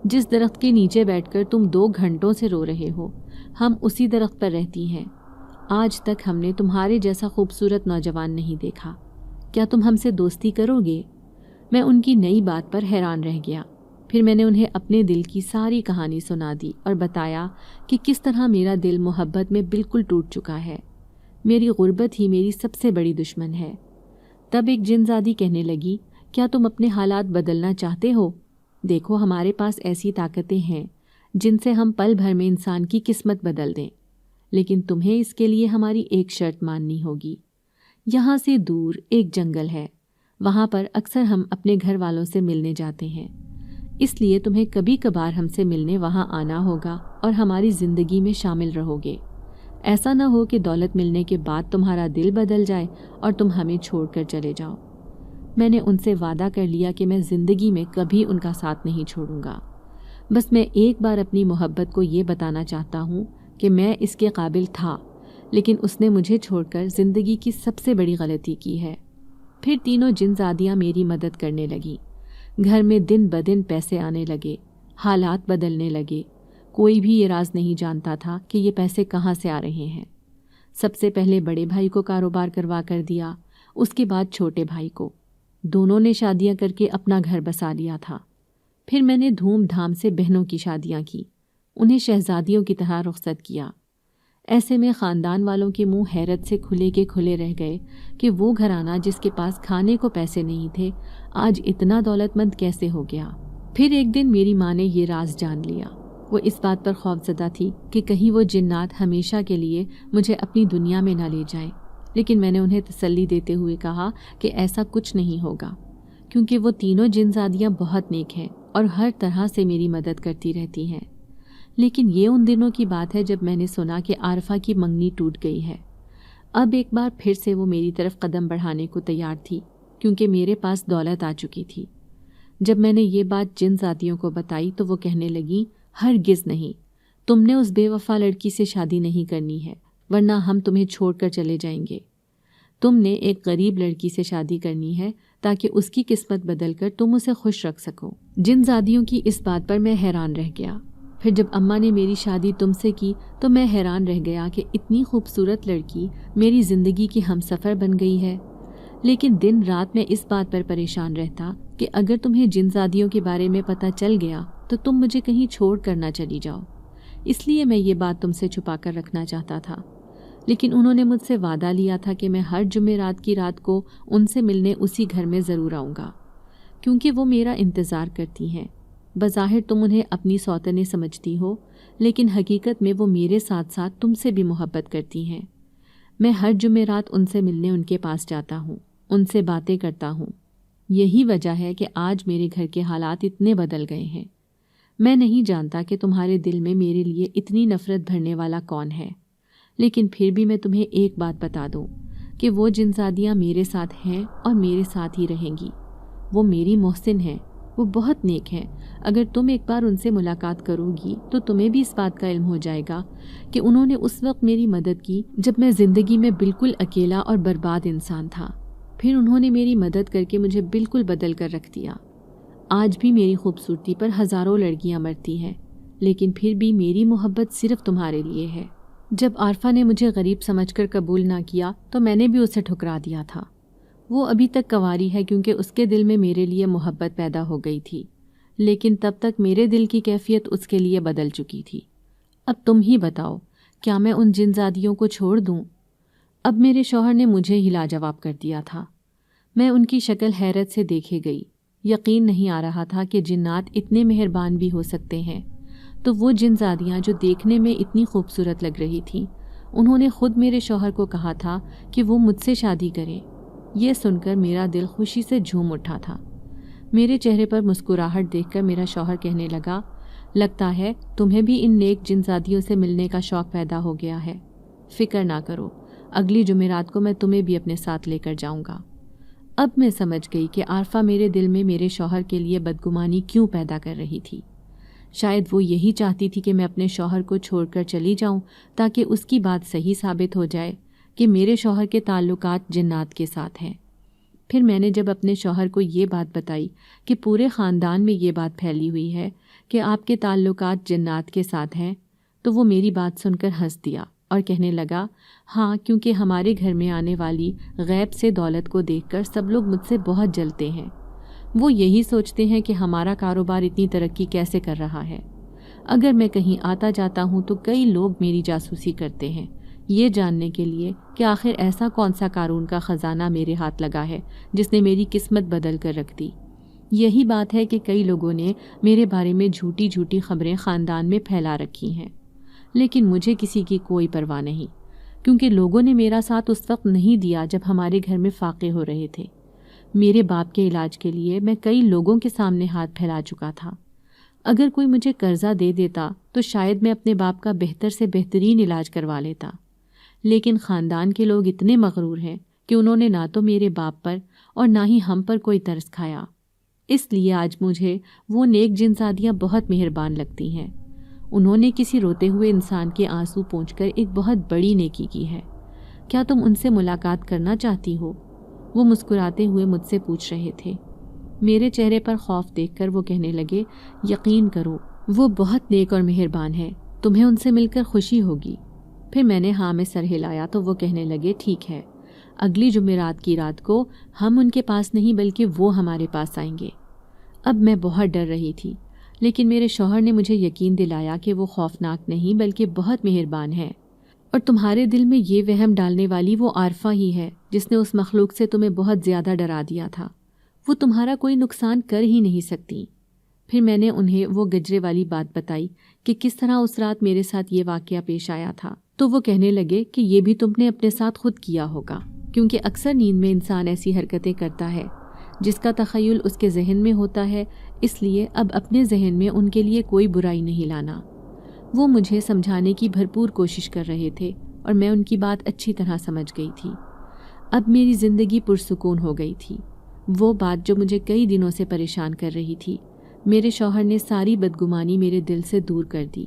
جس درخت کے نیچے بیٹھ کر تم 2 گھنٹوں سے رو رہے ہو، ہم اسی درخت پر رہتی ہیں۔ آج تک ہم نے تمہارے جیسا خوبصورت نوجوان نہیں دیکھا، کیا تم ہم سے دوستی کرو گے؟ میں ان کی نئی بات پر حیران رہ گیا۔ پھر میں نے انہیں اپنے دل کی ساری کہانی سنا دی اور بتایا کہ کس طرح میرا دل محبت میں بالکل ٹوٹ چکا ہے، میری غربت ہی میری سب سے بڑی دشمن ہے۔ تب ایک جن زادی کہنے لگی، کیا تم اپنے حالات بدلنا چاہتے ہو؟ دیکھو ہمارے پاس ایسی طاقتیں ہیں جن سے ہم پل بھر میں انسان کی قسمت بدل دیں، لیکن تمہیں اس کے لیے ہماری ایک شرط ماننی ہوگی۔ یہاں سے دور ایک جنگل ہے، وہاں پر اکثر ہم اپنے گھر والوں سے ملنے جاتے ہیں، اس لیے تمہیں کبھی کبھار ہم سے ملنے وہاں آنا ہوگا اور ہماری زندگی میں شامل رہو گے۔ ایسا نہ ہو کہ دولت ملنے کے بعد تمہارا دل بدل جائے اور تم ہمیں چھوڑ کر چلے جاؤ۔ میں نے ان سے وعدہ کر لیا کہ میں زندگی میں کبھی ان کا ساتھ نہیں چھوڑوں گا۔ بس میں ایک بار اپنی محبت کو یہ بتانا چاہتا ہوں کہ میں اس کے قابل تھا، لیکن اس نے مجھے چھوڑ کر زندگی کی سب سے بڑی غلطی کی ہے۔ پھر تینوں جن زادیاں میری مدد کرنے لگیں۔ گھر میں دن بدن پیسے آنے لگے، حالات بدلنے لگے۔ کوئی بھی یہ راز نہیں جانتا تھا کہ یہ پیسے کہاں سے آ رہے ہیں۔ سب سے پہلے بڑے بھائی کو کاروبار کروا کر دیا، اس کے بعد چھوٹے بھائی کو۔ دونوں نے شادیاں کر کے اپنا گھر بسا لیا تھا۔ پھر میں نے دھوم دھام سے بہنوں کی شادیاں کی، انہیں شہزادیوں کی طرح رخصت کیا۔ ایسے میں خاندان والوں کے منہ حیرت سے کھلے کے کھلے رہ گئے کہ وہ گھرانہ جس کے پاس کھانے کو پیسے نہیں تھے آج اتنا دولت مند کیسے ہو گیا۔ پھر ایک دن میری ماں نے یہ راز جان لیا۔ وہ اس بات پر خوفزدہ تھی کہ کہیں وہ جنات ہمیشہ کے لیے مجھے اپنی دنیا میں نہ لے جائیں، لیکن میں نے انہیں تسلی دیتے ہوئے کہا کہ ایسا کچھ نہیں ہوگا، کیونکہ وہ تینوں جن زادیاں بہت نیک ہیں اور ہر طرح سے میری مدد کرتی رہتی ہیں۔ لیکن یہ ان دنوں کی بات ہے جب میں نے سنا کہ عارفہ کی منگنی ٹوٹ گئی ہے۔ اب ایک بار پھر سے وہ میری طرف قدم بڑھانے کو تیار تھی، کیونکہ میرے پاس دولت آ چکی تھی۔ جب میں نے یہ بات جن زادیوں کو بتائی تو وہ کہنے لگیں، ہرگز نہیں، تم نے اس بے وفا لڑکی سے شادی نہیں کرنی ہے، ورنہ ہم تمہیں چھوڑ کر چلے جائیں گے۔ تم نے ایک غریب لڑکی سے شادی کرنی ہے تاکہ اس کی قسمت بدل کر تم اسے خوش رکھ سکو۔ جن زادیوں کی اس بات پر میں حیران رہ گیا۔ پھر جب اماں نے میری شادی تم سے کی تو میں حیران رہ گیا کہ اتنی خوبصورت لڑکی میری زندگی کی ہمسفر بن گئی ہے۔ لیکن دن رات میں اس بات پر پریشان رہتا کہ اگر تمہیں جن زادیوں کے بارے میں پتہ چل گیا تو تم مجھے کہیں چھوڑ کر نہ چلی جاؤ، اس لیے میں یہ بات تم سے چھپا کر رکھنا چاہتا تھا۔ لیکن انہوں نے مجھ سے وعدہ لیا تھا کہ میں ہر جمعرات کی رات کو ان سے ملنے اسی گھر میں ضرور آؤں گا، کیونکہ وہ میرا انتظار کرتی ہیں۔ بظاہر تم انہیں اپنی سوتنیں سمجھتی ہو، لیکن حقیقت میں وہ میرے ساتھ ساتھ تم سے بھی محبت کرتی ہیں۔ میں ہر جمعرات ان سے ملنے ان کے پاس جاتا ہوں، ان سے باتیں کرتا ہوں۔ یہی وجہ ہے کہ آج میرے گھر کے حالات اتنے بدل گئے ہیں۔ میں نہیں جانتا کہ تمہارے دل میں میرے لیے اتنی نفرت بھرنے والا کون ہے، لیکن پھر بھی میں تمہیں ایک بات بتا دوں کہ وہ جن زادیاں میرے ساتھ ہیں اور میرے ساتھ ہی رہیں گی۔ وہ میری محسن ہیں، وہ بہت نیک ہیں۔ اگر تم ایک بار ان سے ملاقات کرو گی تو تمہیں بھی اس بات کا علم ہو جائے گا کہ انہوں نے اس وقت میری مدد کی جب میں زندگی میں بالکل اکیلا اور برباد انسان تھا۔ پھر انہوں نے میری مدد کر کے مجھے بالکل بدل کر رکھ دیا۔ آج بھی میری خوبصورتی پر ہزاروں لڑکیاں مرتی ہیں، لیکن پھر بھی میری محبت صرف تمہارے لیے ہے۔ جب عارفہ نے مجھے غریب سمجھ کر قبول نہ کیا تو میں نے بھی اسے ٹھکرا دیا تھا۔ وہ ابھی تک کنواری ہے کیونکہ اس کے دل میں میرے لیے محبت پیدا ہو گئی تھی، لیکن تب تک میرے دل کی کیفیت اس کے لیے بدل چکی تھی۔ اب تم ہی بتاؤ، کیا میں ان جن زادیوں کو چھوڑ دوں؟ اب میرے شوہر نے مجھے ہی لاجواب کر دیا تھا۔ میں ان کی شکل حیرت سے دیکھے گئی۔ یقین نہیں آ رہا تھا کہ جنات اتنے مہربان بھی ہو سکتے ہیں۔ تو وہ جن زادیاں جو دیکھنے میں اتنی خوبصورت لگ رہی تھیں، انہوں نے خود میرے شوہر کو کہا تھا کہ وہ مجھ سے شادی کریں۔ یہ سن کر میرا دل خوشی سے جھوم اٹھا تھا۔ میرے چہرے پر مسکراہٹ دیکھ کر میرا شوہر کہنے لگا، لگتا ہے تمہیں بھی ان نیک جن زادیوں سے ملنے کا شوق پیدا ہو گیا ہے۔ فکر نہ کرو، اگلی جمعرات کو میں تمہیں بھی اپنے ساتھ لے کر جاؤں گا۔ اب میں سمجھ گئی کہ عارفہ میرے دل میں میرے شوہر کے لیے بدگمانی کیوں پیدا کر رہی تھی۔ شاید وہ یہی چاہتی تھی کہ میں اپنے شوہر کو چھوڑ کر چلی جاؤں تاکہ اس کی بات صحیح ثابت ہو جائے کہ میرے شوہر کے تعلقات جنات کے ساتھ ہیں۔ پھر میں نے جب اپنے شوہر کو یہ بات بتائی کہ پورے خاندان میں یہ بات پھیلی ہوئی ہے کہ آپ کے تعلقات جنات کے ساتھ ہیں، تو وہ میری بات سن کر ہنس دیا اور کہنے لگا، ہاں، کیونکہ ہمارے گھر میں آنے والی غیب سے دولت کو دیکھ کر سب لوگ مجھ سے بہت جلتے ہیں۔ وہ یہی سوچتے ہیں کہ ہمارا کاروبار اتنی ترقی کیسے کر رہا ہے۔ اگر میں کہیں آتا جاتا ہوں تو کئی لوگ میری جاسوسی کرتے ہیں، یہ جاننے کے لیے کہ آخر ایسا کون سا قارون کا خزانہ میرے ہاتھ لگا ہے جس نے میری قسمت بدل کر رکھ دی۔ یہی بات ہے کہ کئی لوگوں نے میرے بارے میں جھوٹی جھوٹی خبریں خاندان میں پھیلا رکھی ہیں، لیکن مجھے کسی کی کوئی پرواہ نہیں، کیونکہ لوگوں نے میرا ساتھ اس وقت نہیں دیا جب ہمارے گھر میں فاقے ہو رہے تھے۔ میرے باپ کے علاج کے لیے میں کئی لوگوں کے سامنے ہاتھ پھیلا چکا تھا۔ اگر کوئی مجھے قرضہ دے دیتا تو شاید میں اپنے باپ کا بہتر سے بہترین علاج کروا لیتا، لیکن خاندان کے لوگ اتنے مغرور ہیں کہ انہوں نے نہ تو میرے باپ پر اور نہ ہی ہم پر کوئی ترس کھایا۔ اس لیے آج مجھے وہ نیک جن زادیاں بہت مہربان لگتی ہیں۔ انہوں نے کسی روتے ہوئے انسان کے آنسو پونچھ کر ایک بہت بڑی نیکی کی ہے۔ کیا تم ان سے ملاقات کرنا چاہتی ہو؟ وہ مسکراتے ہوئے مجھ سے پوچھ رہے تھے۔ میرے چہرے پر خوف دیکھ کر وہ کہنے لگے، یقین کرو، وہ بہت نیک اور مہربان ہے، تمہیں ان سے مل کر خوشی ہوگی۔ پھر میں نے ہاں میں سر ہلایا تو وہ کہنے لگے، ٹھیک ہے، اگلی جمعرات کی رات کو ہم ان کے پاس نہیں بلکہ وہ ہمارے پاس آئیں گے۔ اب میں بہت ڈر رہی تھی، لیکن میرے شوہر نے مجھے یقین دلایا کہ وہ خوفناک نہیں بلکہ بہت مہربان ہے، اور تمہارے دل میں یہ وہم ڈالنے والی وہ عارفہ ہی ہے جس نے اس مخلوق سے تمہیں بہت زیادہ ڈرا دیا تھا۔ وہ تمہارا کوئی نقصان کر ہی نہیں سکتی۔ پھر میں نے انہیں وہ گجرے والی بات بتائی کہ کس طرح اس رات میرے ساتھ یہ واقعہ پیش آیا تھا، تو وہ کہنے لگے کہ یہ بھی تم نے اپنے ساتھ خود کیا ہوگا، کیونکہ اکثر نیند میں انسان ایسی حرکتیں کرتا ہے جس کا تخیل اس کے ذہن میں ہوتا ہے، اس لیے اب اپنے ذہن میں ان کے لیے کوئی برائی نہیں لانا۔ وہ مجھے سمجھانے کی بھرپور کوشش کر رہے تھے اور میں ان کی بات اچھی طرح سمجھ گئی تھی۔ اب میری زندگی پرسکون ہو گئی تھی۔ وہ بات جو مجھے کئی دنوں سے پریشان کر رہی تھی، میرے شوہر نے ساری بدگمانی میرے دل سے دور کر دی۔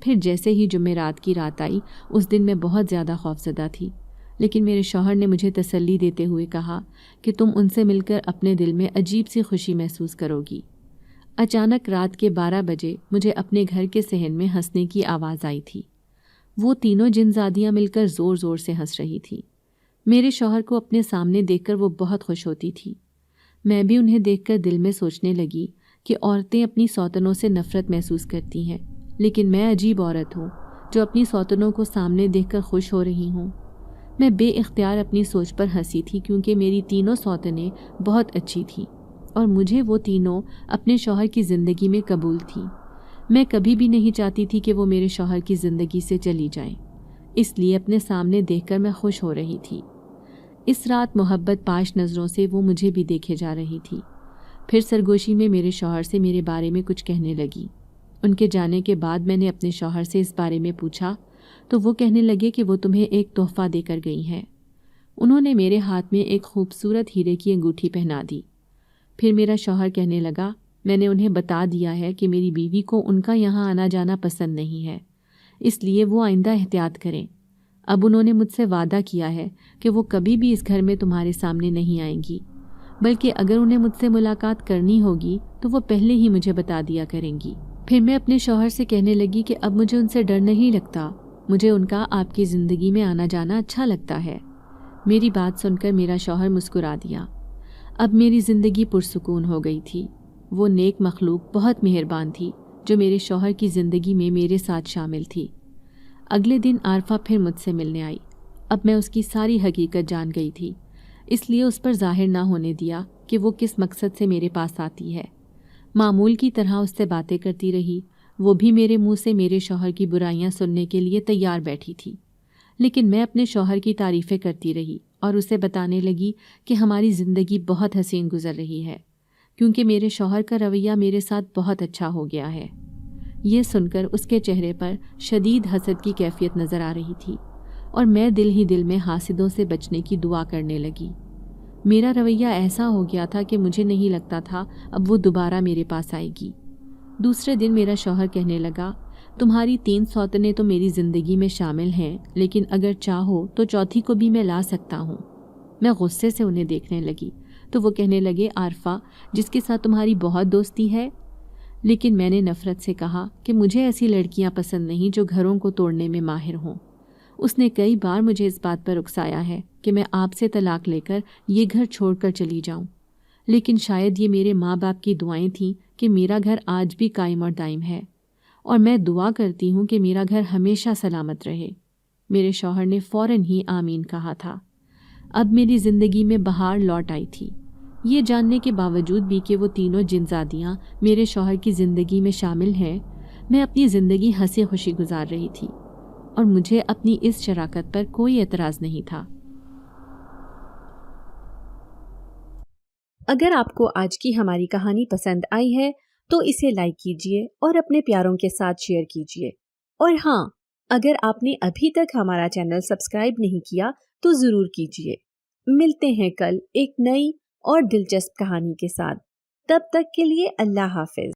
پھر جیسے ہی جمعرات کی رات آئی، اس دن میں بہت زیادہ خوفزدہ تھی، لیکن میرے شوہر نے مجھے تسلی دیتے ہوئے کہا کہ تم ان سے مل کر اپنے دل میں عجیب سی خوشی محسوس کرو گی۔ اچانک رات کے 12 بجے مجھے اپنے گھر کے صحن میں ہنسنے کی آواز آئی تھی۔ وہ تینوں جن زادیاں مل کر زور زور سے ہنس رہی تھیں۔ میرے شوہر کو اپنے سامنے دیکھ کر وہ بہت خوش ہوتی تھی۔ میں بھی انہیں دیکھ کر دل میں سوچنے لگی کہ عورتیں اپنی سوتنوں سے نفرت محسوس کرتی ہیں، لیکن میں عجیب عورت ہوں جو اپنی سوتنوں کو سامنے دیکھ کر خوش ہو رہی ہوں۔ میں بے اختیار اپنی سوچ پر ہنسی تھی کیونکہ میری تینوں سوتنیں بہت اچھی تھیں اور مجھے وہ تینوں اپنے شوہر کی زندگی میں قبول تھیں۔ میں کبھی بھی نہیں چاہتی تھی کہ وہ میرے شوہر کی زندگی سے چلی جائیں، اس لیے اپنے سامنے دیکھ کر میں خوش ہو رہی تھی۔ اس رات محبت پاش نظروں سے وہ مجھے بھی دیکھے جا رہی تھی۔ پھر سرگوشی میں میرے شوہر سے میرے بارے میں کچھ کہنے لگی۔ ان کے جانے کے بعد میں نے اپنے شوہر سے اس بارے میں پوچھا تو وہ کہنے لگے کہ وہ تمہیں ایک تحفہ دے کر گئی ہیں۔ انہوں نے میرے ہاتھ میں ایک خوبصورت ہیرے کی انگوٹھی پہنا دی۔ پھر میرا شوہر کہنے لگا، میں نے انہیں بتا دیا ہے کہ میری بیوی کو ان کا یہاں آنا جانا پسند نہیں ہے، اس لیے وہ آئندہ احتیاط کریں۔ اب انہوں نے مجھ سے وعدہ کیا ہے کہ وہ کبھی بھی اس گھر میں تمہارے سامنے نہیں آئیں گی، بلکہ اگر انہیں مجھ سے ملاقات کرنی ہوگی تو وہ پہلے ہی مجھے بتا دیا کریں گی۔ پھر میں اپنے شوہر سے کہنے لگی کہ اب مجھے ان سے ڈر نہیں لگتا، مجھے ان کا آپ کی زندگی میں آنا جانا اچھا لگتا ہے۔ میری بات سن کر میرا شوہر مسکرا دیا۔ اب میری زندگی پرسکون ہو گئی تھی۔ وہ نیک مخلوق بہت مہربان تھی جو میرے شوہر کی زندگی میں میرے ساتھ شامل تھی۔ اگلے دن عارفہ پھر مجھ سے ملنے آئی۔ اب میں اس کی ساری حقیقت جان گئی تھی، اس لیے اس پر ظاہر نہ ہونے دیا کہ وہ کس مقصد سے میرے پاس آتی ہے۔ معمول کی طرح اس سے باتیں کرتی رہی۔ وہ بھی میرے منہ سے میرے شوہر کی برائیاں سننے کے لیے تیار بیٹھی تھی، لیکن میں اپنے شوہر کی تعریفیں کرتی رہی اور اسے بتانے لگی کہ ہماری زندگی بہت حسین گزر رہی ہے، کیونکہ میرے شوہر کا رویہ میرے ساتھ بہت اچھا ہو گیا ہے۔ یہ سن کر اس کے چہرے پر شدید حسد کی کیفیت نظر آ رہی تھی اور میں دل ہی دل میں حاسدوں سے بچنے کی دعا کرنے لگی۔ میرا رویہ ایسا ہو گیا تھا کہ مجھے نہیں لگتا تھا اب وہ دوبارہ میرے پاس آئے گی۔ دوسرے دن میرا شوہر کہنے لگا، تمہاری 3 سوتنیں تو میری زندگی میں شامل ہیں، لیکن اگر چاہو تو چوتھی کو بھی میں لا سکتا ہوں۔ میں غصے سے انہیں دیکھنے لگی تو وہ کہنے لگے، عارفہ جس کے ساتھ تمہاری بہت دوستی ہے؟ لیکن میں نے نفرت سے کہا کہ مجھے ایسی لڑکیاں پسند نہیں جو گھروں کو توڑنے میں ماہر ہوں۔ اس نے کئی بار مجھے اس بات پر اکسایا ہے کہ میں آپ سے طلاق لے کر یہ گھر چھوڑ کر چلی جاؤں، لیکن شاید یہ میرے ماں باپ کی دعائیں تھیں کہ میرا گھر آج بھی قائم اور دائم ہے، اور میں دعا کرتی ہوں کہ میرا گھر ہمیشہ سلامت رہے۔ میرے شوہر نے فوراً ہی آمین کہا تھا۔ اب میری زندگی میں بہار لوٹ آئی تھی۔ یہ جاننے کے باوجود بھی کہ وہ تینوں جنزادیاں میرے شوہر کی زندگی میں شامل ہیں، میں اپنی زندگی ہنسی خوشی گزار رہی تھی اور مجھے اپنی اس شراکت پر کوئی اعتراض نہیں تھا۔ اگر آپ کو آج کی ہماری کہانی پسند آئی ہے تو اسے لائک کیجیے اور اپنے پیاروں کے ساتھ شیئر کیجیے، اور ہاں، اگر آپ نے ابھی تک ہمارا چینل سبسکرائب نہیں کیا تو ضرور کیجیے۔ ملتے ہیں کل ایک نئی اور دلچسپ کہانی کے ساتھ، تب تک کے لیے اللہ حافظ۔